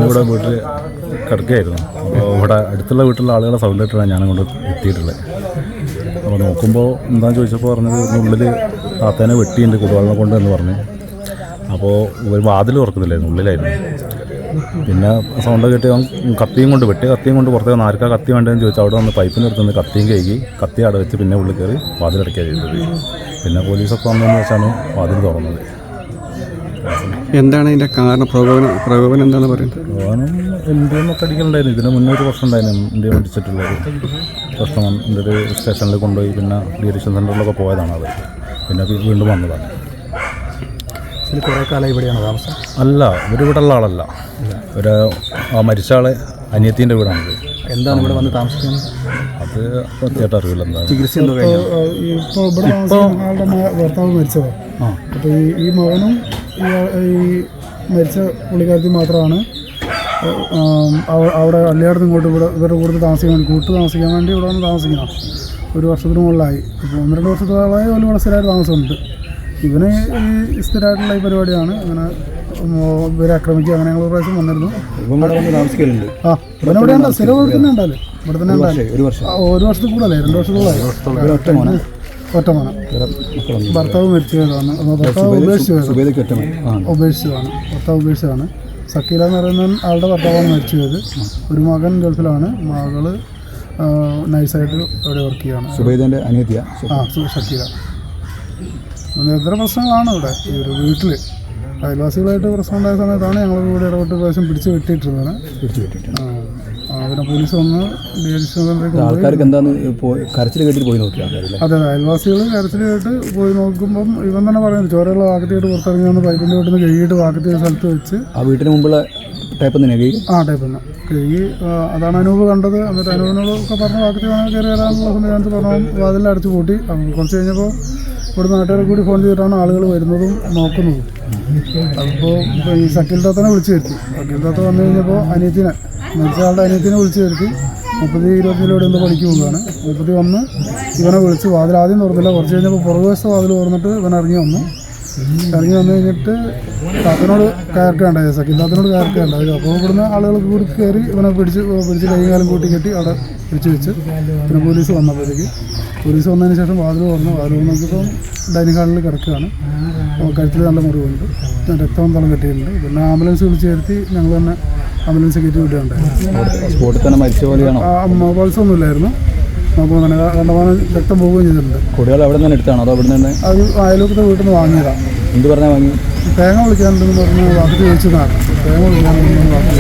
ഇവിടെ വീട്ടിൽ കിടക്കുകയായിരുന്നു. അപ്പോൾ ഇവിടെ അടുത്തുള്ള വീട്ടിലുള്ള ആളുകളെ സൗണ്ട് ഇട്ടാണ് ഞാനങ്ങോട്ട് എത്തിയിട്ടുള്ളത്. അപ്പോൾ നോക്കുമ്പോൾ എന്താണെന്ന് ചോദിച്ചപ്പോൾ പറഞ്ഞത് ഉള്ളിൽ താത്തേനെ വെട്ടിയുണ്ട് കുടിവെള്ളം കൊണ്ട് എന്ന് പറഞ്ഞു. അപ്പോൾ ഒരു വാതിൽ തുറക്കുന്നില്ലായിരുന്നു, ഉള്ളിലായിരുന്നു. പിന്നെ സൗണ്ട് കേട്ട് കത്തിയും കൊണ്ട് കത്തിയും കൊണ്ട് പുറത്തേക്ക് വന്ന് ആർക്കാ കത്തി വേണ്ടതെന്ന് ചോദിച്ചാൽ അവിടെ വന്ന് പൈപ്പിന് എടുത്തുനിന്ന് കത്തിയും കഴുകി കത്തി അവിടെ വെച്ച് പിന്നെ ഉള്ളിൽ കയറി വാതിലടയ്ക്കുക ചെയ്തത്. പിന്നെ പോലീസൊക്കെ വന്നതെന്ന് വെച്ചാണ് വാതിൽ തുറന്നത്. എന്താണ് ഇതിൻ്റെ കാരണം? പ്രകോപനം എന്താണെന്ന് പറയുന്നത്? പ്രകോപനം ഇന്ത്യന്നൊക്കെ അടിക്കലുണ്ടായിരുന്നു. ഇതിന് മുന്നേ ഒരു പ്രശ്നം ഉണ്ടായിരുന്നു, ഇന്ത്യ അടിച്ചിട്ടുള്ളത് പ്രശ്നം. എൻ്റെ ഒരു സ്റ്റേഷനിൽ കൊണ്ടുപോയി പിന്നെ ഡീരിക്ഷൻ സെൻറ്ററിലൊക്കെ പോയതാണ് അത്. പിന്നെ വീണ്ടും വന്നതാണ്. കുറേ കാലം ഇവിടെയാണ് താമസം? അല്ല, ഇവിടെ ഉള്ള ആളല്ല. ഒരു മരിച്ച ആളെ അനിയത്തിൻ്റെ വീടാണിത്. എന്താണ് ഇവിടെ വന്ന് താമസിക്കുന്നത്? അത് കൃത്യമായിട്ട് അറിയില്ല. എന്താ ചികിത്സ എന്തോ കഴിഞ്ഞു? ഇപ്പോൾ ഇവിടെ ആളുടെ ഭർത്താവ് മരിച്ചതാണ്. അപ്പോൾ ഈ മകനും ഈ മരിച്ച പുള്ളിക്കാരത്തി മാത്രമാണ് അവിടെ അല്ലായിടത്ത് ഇങ്ങോട്ട് ഇവരുടെ കൂടുതൽ താമസിക്കാൻ വേണ്ടി താമസിക്കാൻ വേണ്ടി ഇവിടെ വന്ന് താമസിക്കണം. ഒരു വർഷത്തിന് മുകളിലായി. ഇപ്പോൾ 1-2 വർഷത്തോളമായി ഒരു ഇവിടെ സ്ഥിരമായിട്ട് താമസമുണ്ട്. ഇവന് ഈ സ്ഥിരമായിട്ടുള്ള ഈ പരിപാടിയാണ്. അങ്ങനെ ഇവരെ ആക്രമിക്കുക അങ്ങനെ ഞങ്ങൾ പ്രാവശ്യം വന്നിരുന്നു. താമസിക്കലുണ്ട്. ഇവനെവിടെ ഉണ്ട്, സ്ഥിരം ഇവിടെ തന്നെ ഉണ്ടാവില്ലേ? ഇവിടെ തന്നെ ഉണ്ടാവില്ലേ? ഒരു വർഷത്തിൽ കൂടുതലേ, 2 വർഷത്തോളമായി. ഒറ്റ മോനെ. ഭർത്താവ് മരിച്ചതാണ്. ഭർത്താവ് ഉപേക്ഷിച്ചതാണ്. സക്കീല എന്ന് പറയുന്ന ആളുടെ ഭർത്താവാണ് മരിച്ചു പോയത്. ഒരു മകൻ ഗൾഫിലാണ്, മകള് നൈസായിട്ട് അവിടെ വർക്ക് ചെയ്യാണ്. സുബൈദിൻ്റെ അനിയത്തിയ ഷക്കീല. നിരന്തര പ്രശ്നങ്ങളാണ് ഇവിടെ ഈ ഒരു വീട്ടിൽ. അയൽവാസികളായിട്ട് പ്രശ്നം ഉണ്ടായ സമയത്താണ് ഞങ്ങൾ ഇവിടെ ഇടപെട്ട് പ്രാവശ്യം പിടിച്ച് വെട്ടിയിട്ടിരുന്നത്. പിന്നെ പോലീസ് വന്ന് ആൾക്കാർക്ക് എന്താണ് കരച്ചിൽ കേട്ടിട്ട് പോയി നോക്കിയാൽ? അതെ, അയൽവാസികൾ കരച്ചിൽ കേട്ട് പോയി നോക്കുമ്പം ഇവൻ തന്നെ പറയുന്നത് ചോരയുള്ള വാക്കത്തിയായിട്ട് പുറത്തിറങ്ങി വന്ന് പൈപ്പിൻ്റെ വീട്ടിൽ നിന്ന് കഴുകിയിട്ട് വാക്കത്തി സ്ഥലത്ത് വെച്ച് ആ വീട്ടിന് മുമ്പുള്ള ടൈപ്പ് തന്നെ കഴുകി കഴുകി. അതാണ് അനൂപ് കണ്ടത്. എന്നിട്ട് അനൂപിനോടൊക്കെ പറഞ്ഞ് വാക്കത്തി വേണമെങ്കിൽ കയറി വരാനുള്ള സമയത്ത് പറഞ്ഞു വാതിൽ അടച്ചു പൂട്ടി. കുറച്ച് കഴിഞ്ഞപ്പോൾ ഇവിടെ നാട്ടുകാരെ കൂടി ഫോൺ ചെയ്തിട്ടാണ് ആളുകൾ വരുന്നതും നോക്കുന്നതും. അതിപ്പോൾ ഈ സക്കീൽ താത്തനെ വിളിച്ചു വരുത്തി. സക്കീൽ താത്ത വന്നു കഴിഞ്ഞപ്പോൾ മരിച്ച ആളുടെ അനിയത്തിനെ വിളിച്ചു വരുത്തി. 30-25 എന്തോ പണിക്ക് പോകുകയാണ്. 30 വന്ന് ഇവനെ വിളിച്ച് വാതിൽ ആദ്യം തുറന്നില്ല. കുറച്ച് കഴിഞ്ഞപ്പോൾ പുറകുവശത്തെ വാതിൽ തുറന്നിട്ട് ഇവൻ ഇറങ്ങി വന്നു കഴിഞ്ഞിട്ട് താത്തനോട് കയർക്കുകയുണ്ടായത്, സക്കീൽ താത്തനോട് കയർക്കുകയുണ്ടായത്. അപ്പോൾ ഇവിടുന്ന് ആളുകൾ കൂടി കയറി ഇവനെ പിടിച്ച് കൈയും കാലം കൂട്ടി കെട്ടി അവിടെ പിടിച്ച് വെച്ച്. പിന്നെ പോലീസ് വന്നപ്പോഴത്തേക്ക് വന്നതിന് ശേഷം വാതിൽ നോക്കിയപ്പോൾ ഡൈനിങ് ഹാളിൽ കിടക്കുകയാണ്. കഴുത്തിൽ നല്ല മുറിവുണ്ട്, രക്തം തളം കെട്ടിയിട്ടുണ്ട്. പിന്നെ ആംബുലൻസ് വിളിച്ച് വരുത്തി ഞങ്ങൾ തന്നെ ആംബുലൻസ് കയറ്റി വിടുകയുണ്ടായിരുന്നു. പൾസൊന്നും ഇല്ലായിരുന്നു. നോക്കുമ്പോൾ തന്നെ കണ്ടമാനം രക്തം പോവുകയും ചെയ്തിട്ടുണ്ട്. കുടികൾ അവിടെ നിന്ന് എടുത്താണോ അതോ അവിടെ നിന്ന്? അത് അയൽവക്കത്തെ വീട്ടിൽ നിന്ന് വാങ്ങിയതാണ്. എന്ത് പറഞ്ഞാൽ വാങ്ങി? തേങ്ങ വിളിക്കാനുണ്ടെന്ന് പറഞ്ഞ് വാക്ക് ചോദിച്ചതാണ്. തേങ്ങ വിളിക്കാനുണ്ടെന്ന് വാക്ക്